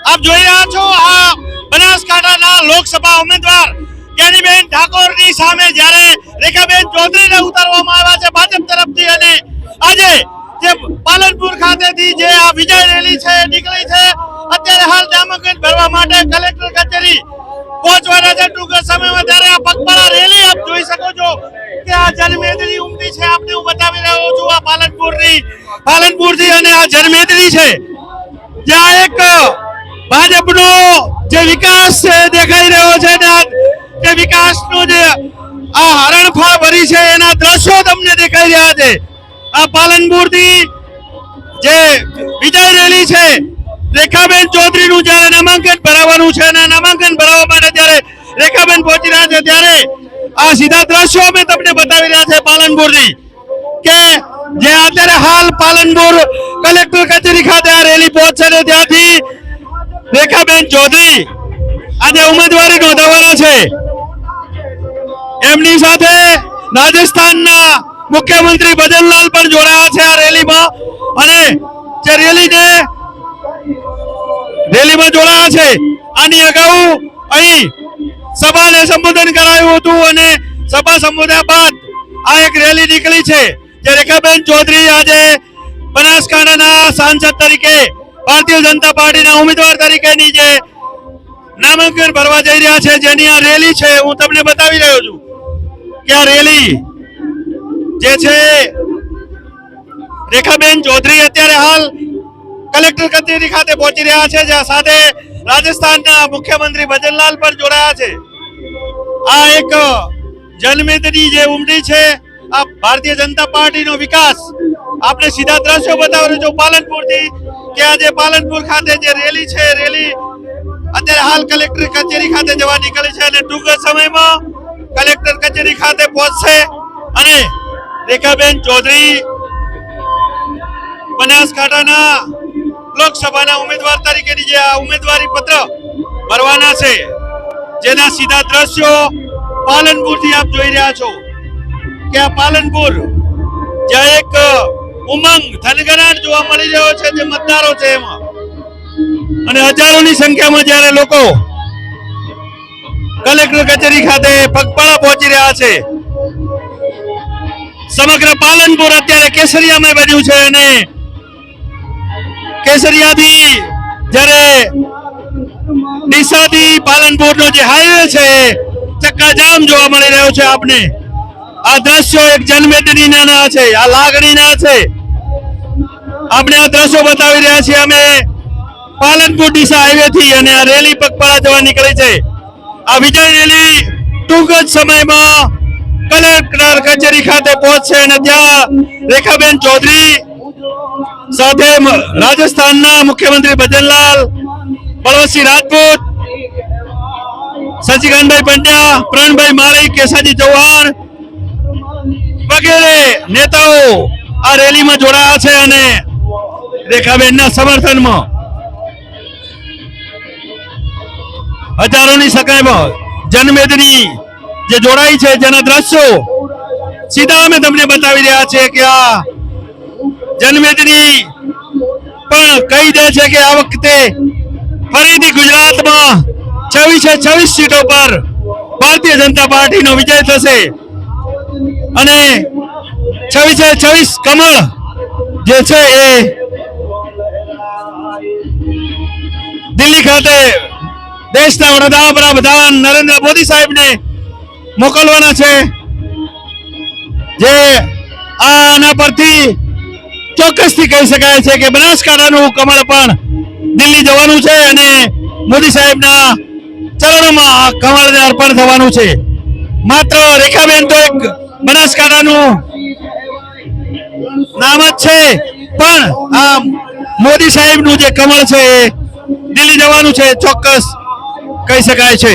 આપ જોઈ રહ્યા છો આ બનાસકાંઠાના લોકસભા ઉમેદવાર કેનીબેન ઠાકોરની સામે જ્યારે રેખાબેન ચૌધરીને ઉતારવામાં આવ્યા છે ભાજપ તરફથી અને આજે જે પાલનપુર ખાતેથી જે આ વિજય રેલી છે નીકળી છે અત્યારે હાલ નામાંકન ભરવા માટે કલેક્ટર કચેરી પહોંચવાના છે ટૂંક સમયમાં ત્યારે આ પગપાળા રેલી આપ જોઈ શકો છો કે આ જનમેદની ઉમટી છે આપને હું બતાવી રહ્યો છું આ પાલનપુરથી અને આ જનમેદની છે જ્યાં એક ભાજપનો જે વિકાસ છે દેખાઈ રહ્યો છે ને જે વિકાસનો જે આ હરણફાળ ભરી છે એના દ્રશ્યો તમને દેખાઈ રહ્યા છે આ પાલનપુરથી જે વિજય રેલી છે રેખાબેન ચૌધરીનું જ્યારે નામાંકન ભરાવાનું છે અને નામાંકન ભરાવવા માટે જ્યારે રેખાબેન પહોંચી રહ્યા છે ત્યારે આ સીધા દ્રશ્યો અમે તમને બતાવી રહ્યા છે પાલનપુરની કે જે અત્યારે હાલ પાલનપુર કલેક્ટર કચેરી ખાતે આ રેલી પહોંચશે ને ત્યાંથી રેખાબેન ચૌધરી આજે ઉમેદવારી નોંધાવવાના છે એમની સાથે રાજસ્થાનના મુખ્યમંત્રી ભજનલાલ પણ જોડાયા છે આ રેલીમાં અને જે રેલીમાં જોડાયા છે આની અગાઉ અહીં સભાને સંબોધન કરાયું હતું અને સભા સંબોધ્યા બાદ આ એક રેલી નીકળી છે જે રેખાબેન ચૌધરી આજે બનાસકાંઠાના સાંસદ તરીકે ભારતીય જનતા પાર્ટીના ઉમેદવાર તરીકેની જે નામાંકન ભરવા જઈ રહ્યા છે જેની આ રેલી છે હું તમને બતાવી રહ્યો છું કે આ રેલી જે છે રેખાબેન ચૌધરી અત્યારે હાલ કલેક્ટર કચેરી ખાતે પહોંચી રહ્યા છે જ્યાં સાથે રાજસ્થાનના મુખ્યમંત્રી ભજનલાલ પણ જોડાયા છે આ એક જનમેદની જે ઉમટી છે આ ભારતીય જનતા પાર્ટીનો વિકાસ આપણે સીધા દ્રશ્યો બતાવી છું પાલનપુરથી કે આજે પાલનપુર ખાતે જે રેલી છે રેલી અત્યારે હાલ કલેક્ટર કચેરી ખાતે જવા નીકળી છે અને ટૂંક સમયમાં કલેક્ટર કચેરી ખાતે પહોંચશે અને રેખાબેન ચૌધરી બનાસકાંઠાના લોકસભાના ઉમેદવાર તરીકેની જે આ ઉમેદવારી પત્ર ભરવાના છે જેના સીધા દ્રશ્યો પાલનપુરથી આપ જોઈ રહ્યા છો કે આ પાલનપુર જ્યાં એક ઉમંગ થનગનાટ જોવા મળી રહ્યો છે જે મતદારો છે એમાં અને હજારોની સંખ્યામાં જ્યારે લોકો કલેક્ટર કચેરી ખાતે પગપાળા પહોંચી રહ્યા છે સમગ્ર પાલનપુર અત્યારે કેસરિયામાં બન્યું છે અને કેસરિયાથી જ્યારે ડીસાથી પાલનપુરનો જે હાઈવે છે ચક્કાજામ જોવા મળી રહ્યો છે આપને આ દ્રશ્યો એક જનમેદનીના છે આ લાગણીના છે આપણે આ દ્રશ્યો બતાવી રહ્યા છીએ અમે પાલનપુર ડીસા હાઈવે થી અને આ રેલી પગપાળા જવા નીકળી છે આ વિજય રેલી ટૂંક જ સમયમાં કલેક્ટર કચેરી ખાતે પહોંચશે અને ત્યાં રેખાબેન ચૌધરી સાથે રાજસ્થાનના મુખ્યમંત્રી ભજનલાલ બળવંતસિંહ રાજપૂત શશિકાંતભાઈ પંડ્યા પ્રણભાઈ માળી કેસાજી ચૌહાણ વગેરે નેતાઓ આ રેલીમાં જોડાયા છે અને રેખાબેનના સમર્થનમાં હજારોની સંખ્યામાં જનમેદની જે જોડાઈ છે જેના દ્રશ્યો સીધા અમે તમને બતાવી રહ્યા છે કે આ જનમેદની પણ કહી દે છે કે આ વખતે ફરીથી ગુજરાતમાં 26 સીટો પર ભારતીય જનતા પાર્ટીનો વિજય થશે અને 26 કમળ જે છે એ દિલ્હી ખાતે દેશના વડાપ્રધાન નરેન્દ્ર મોદી સાહેબને મોકલવાના છે જે આના પરથી ચોક્કસથી કહી શકાય છે કે બનાસકાંઠાનું કમળ પણ દિલ્હી જવાનું છે અને મોદી સાહેબના ચરણોમાં કમળને અર્પણ થવાનું છે માત્ર રેખાબેન તો એક બનાસકાંઠાનું નામ જ છે પણ આ મોદી સાહેબનું જે કમળ છે એ દિલ્હી જવાનું છે ચોક્કસ કહી શકાય છે।